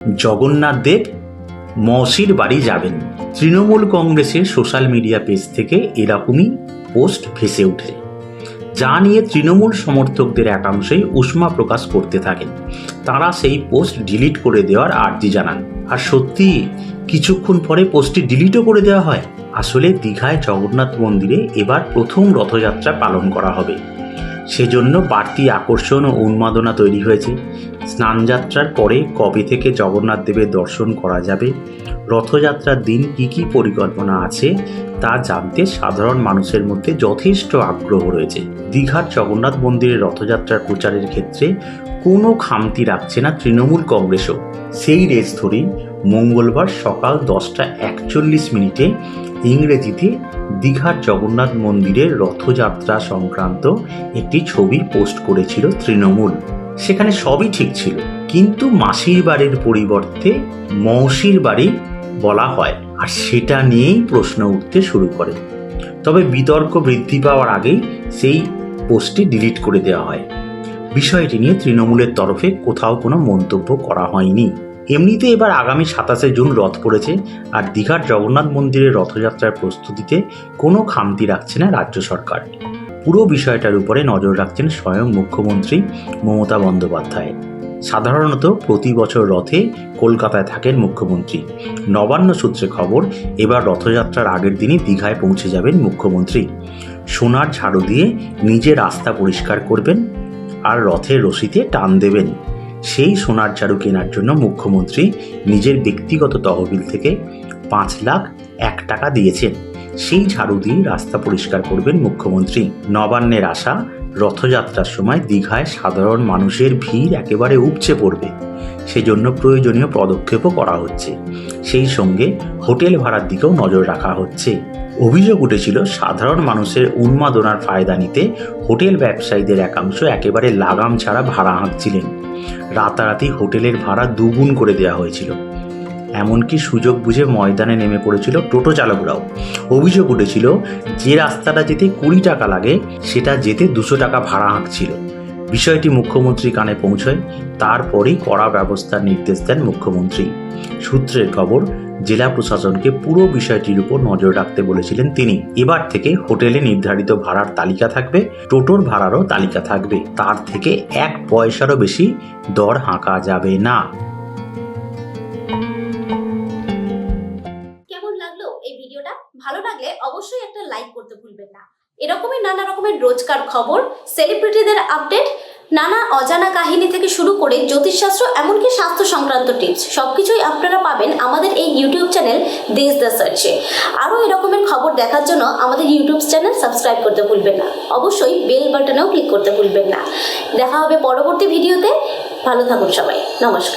জগন্নাথ দেব মৌসির বাড়ি যাবেন। তৃণমূল কংগ্রেসের সোশ্যাল মিডিয়া পেজ থেকে এরকমই পোস্ট ভেসে ওঠে, যা নিয়ে তৃণমূল সমর্থকদের একাংশই উষ্মা প্রকাশ করতে থাকেন। তারা সেই পোস্ট ডিলিট করে দেওয়ার আর্জি জানান। আর সত্যি কিছুক্ষণ পরে পোস্টটি ডিলিটও করে দেওয়া হয়। আসলে দীঘায় জগন্নাথ মন্দিরে এবার প্রথম রথযাত্রা পালন করা হবে, সেজন্য বাড়তি আকর্ষণ ও উন্মাদনা তৈরি হয়েছে। স্নানযাত্রার পরে কবে থেকে জগন্নাথ দেবের দর্শন করা যাবে, রথযাত্রার দিন কী কী পরিকল্পনা আছে তা জানতে সাধারণ মানুষের মধ্যে যথেষ্ট আগ্রহ রয়েছে। দীঘার জগন্নাথ মন্দিরের রথযাত্রার প্রচারের ক্ষেত্রে কোনো খামতি রাখছে না তৃণমূল কংগ্রেসও। সেই রেস ধরেই মঙ্গলবার সকাল 10:41 ইংরেজিতে দীঘার জগন্নাথ মন্দিরের রথযাত্রা সংক্রান্ত একটি ছবি পোস্ট করেছিল তৃণমূল। সেখানে সবই ঠিক ছিল, কিন্তু মাসির বাড়ির পরিবর্তে মৌসির বাড়ি বলা হয়, আর সেটা নিয়েই প্রশ্ন উঠতে শুরু করে। তবে বিতর্ক বৃদ্ধি পাওয়ার আগেই সেই পোস্টটি ডিলিট করে দেওয়া হয়। বিষয়টি নিয়ে তৃণমূলের তরফে কোথাও কোনো মন্তব্য করা হয়নি। এমনিতে এবার আগামী 27শে জুন রথ পড়েছে, আর দীঘার জগন্নাথ মন্দিরের রথযাত্রার প্রস্তুতিতে কোনো খামতি রাখছে না রাজ্য সরকার। পুরো বিষয়টার উপরে নজর রাখছেন স্বয়ং মুখ্যমন্ত্রী মমতা বন্দ্যোপাধ্যায়। সাধারণত প্রতি বছর রথে কলকাতায় থাকেন মুখ্যমন্ত্রী। নবান্ন সূত্রে খবর, এবার রথযাত্রার আগের দিনই দীঘায় পৌঁছে যাবেন মুখ্যমন্ত্রী। সোনার ঝাড়ু দিয়ে নিজে রাস্তা পরিষ্কার করবেন আর রথের রশিতে টান দেবেন। সেই সোনার ঝাড়ু কেনার জন্য মুখ্যমন্ত্রী নিজের ব্যক্তিগত তহবিল থেকে 5,01,000 টাকা দিয়েছেন। সেই ঝাড়ু দিয়ে রাস্তা পরিষ্কার করবেন মুখ্যমন্ত্রী। নবান্নের আশা, রথযাত্রার সময় দীঘায় সাধারণ মানুষের ভিড় একেবারে উপচে পড়বে, সেজন্য প্রয়োজনীয় পদক্ষেপও করা হচ্ছে। সেই সঙ্গে হোটেল ভাড়ার দিকেও নজর রাখা হচ্ছে। অভিযোগ উঠেছিল, সাধারণ মানুষের উন্মাদনার ফায়দা নিতে হোটেল ব্যবসায়ীদের একাংশ একেবারে লাগাম ছাড়া ভাড়া হাঁকছিলেন। রাতারাতি হোটেলের ভাড়া দুগুণ করে দেওয়া হয়েছিল। এমনকি সুযোগ বুঝে ময়দানে নেমে পড়েছিল টোটো চালকরাও। অভিযোগ উঠেছিল, যে রাস্তাটা যেতে 20 টাকা লাগে সেটা যেতে 200 টাকা ভাড়া হাঁকছিল। বিষয়টি মুখ্যমন্ত্রীর কানে পৌঁছয়, তারপরেই কড়া ব্যবস্থার নির্দেশ দেন মুখ্যমন্ত্রী। সূত্রের খবর, জেলা প্রশাসনকে পুরো বিষয়টির উপর নজর রাখতে বলেছিলেন তিনি। এবার থেকে হোটেলে নির্ধারিত ভাড়ার তালিকা থাকবে, টোটোর ভাড়ারও তালিকা থাকবে। তার থেকে 1 পয়সারও বেশি দর হাঁকা যাবে না। কেমন লাগলো এই ভিডিওটা? ভালো লাগলে অবশ্যই একটা লাইক করতে ভুলবেন না। এরকমই নানা রকমের রোজকার খবর, সেলিব্রিটিদের আপডেট, নানা অজানা কাহিনী থেকে শুরু করে জ্যোতিষশাস্ত্র, এমনকি স্বাস্থ্য সংক্রান্ত টিপস, সবকিছুই আপনারা পাবেন আমাদের এই ইউটিউব চ্যানেল দেশ দ্য সার্চে। আরও এরকমের খবর দেখার জন্য আমাদের ইউটিউব চ্যানেল সাবস্ক্রাইব করতে ভুলবেন না। অবশ্যই বেল বাটনেও ক্লিক করতে ভুলবেন না। দেখা হবে পরবর্তী ভিডিওতে। ভালো থাকুন সবাই। নমস্কার।